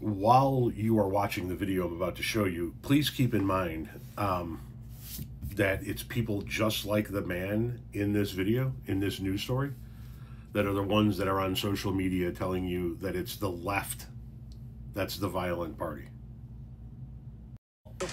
while you are watching the video I'm about to show you, please keep in mind that it's people just like the man in this video, in this news story, that are the ones that are on social media telling you that it's the left that's the violent party.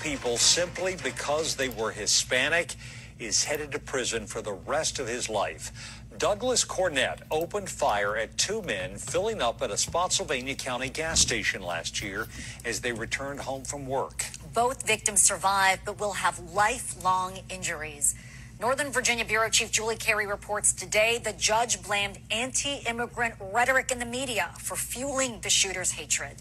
People simply because they were Hispanic is headed to prison for the rest of his life. Douglas Cornett opened fire at two men filling up at a Spotsylvania County gas station last year as they returned home from work. Both victims survived but will have lifelong injuries. Northern Virginia Bureau Chief Julie Carey reports today the judge blamed anti-immigrant rhetoric in the media for fueling the shooter's hatred.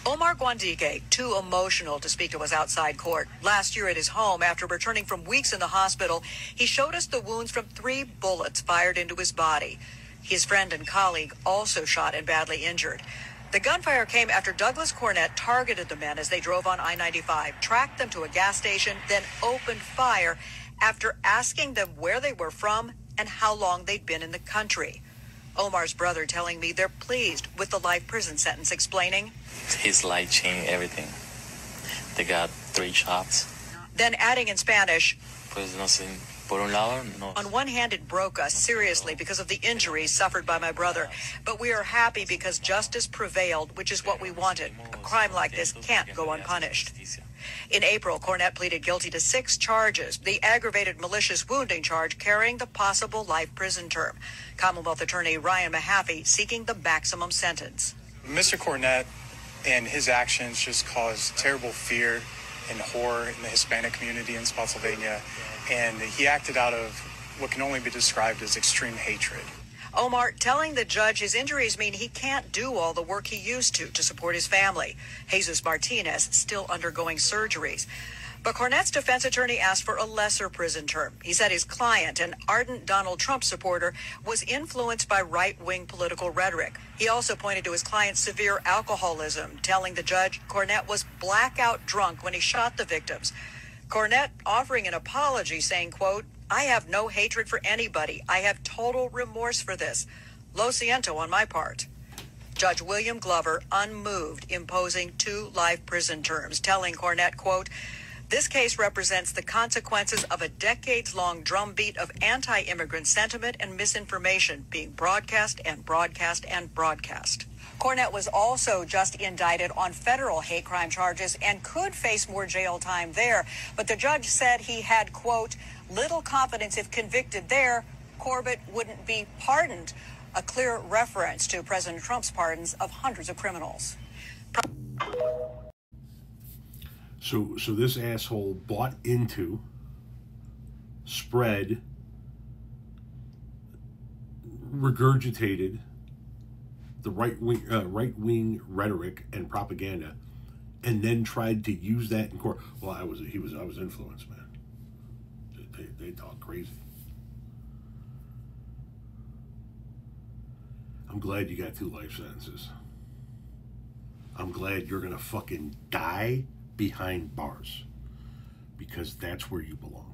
Omar Guandique, too emotional to speak to us outside court. Last year at his home, after returning from weeks in the hospital, he showed us the wounds from 3 bullets fired into his body. His friend and colleague also shot and badly injured. The gunfire came after Douglas Cornett targeted the men as they drove on I-95, tracked them to a gas station, then opened fire after asking them where they were from and how long they'd been in the country. Omar's brother telling me they're pleased with the life prison sentence, explaining, his life changed everything. They got 3 shots. Then adding in Spanish, Pues no sé, por un lado, no. On one hand, it broke us seriously because of the injuries suffered by my brother. But we are happy because justice prevailed, which is what we wanted. A crime like this can't go unpunished. In April, Cornett pleaded guilty to 6 charges, the aggravated malicious wounding charge carrying the possible life prison term. Commonwealth Attorney Ryan Mahaffey seeking the maximum sentence. Mr. Cornett and his actions just caused terrible fear and horror in the Hispanic community in Spotsylvania, and he acted out of what can only be described as extreme hatred. Omar telling the judge his injuries mean he can't do all the work he used to support his family. Jesus Martinez still undergoing surgeries. But Cornett's defense attorney asked for a lesser prison term. He said his client, an ardent Donald Trump supporter, was influenced by right-wing political rhetoric. He also pointed to his client's severe alcoholism, telling the judge Cornett was blackout drunk when he shot the victims. Cornett offering an apology, saying, quote, I have no hatred for anybody. I have total remorse for this. Lo siento on my part. Judge William Glover, unmoved, imposing 2 life prison terms, telling Cornett, quote, this case represents the consequences of a decades-long drumbeat of anti-immigrant sentiment and misinformation being broadcast and broadcast and broadcast. Cornett was also just indicted on federal hate crime charges and could face more jail time there. But the judge said he had, quote, little confidence if convicted there, Corbett wouldn't be pardoned. A clear reference to President Trump's pardons of hundreds of criminals. So this asshole bought into, spread, regurgitated the right-wing rhetoric and propaganda, and then tried to use that in court. Well, I was influenced, man. They talk crazy. I'm glad you got 2 life sentences. I'm glad you're gonna fucking die behind bars, because that's where you belong.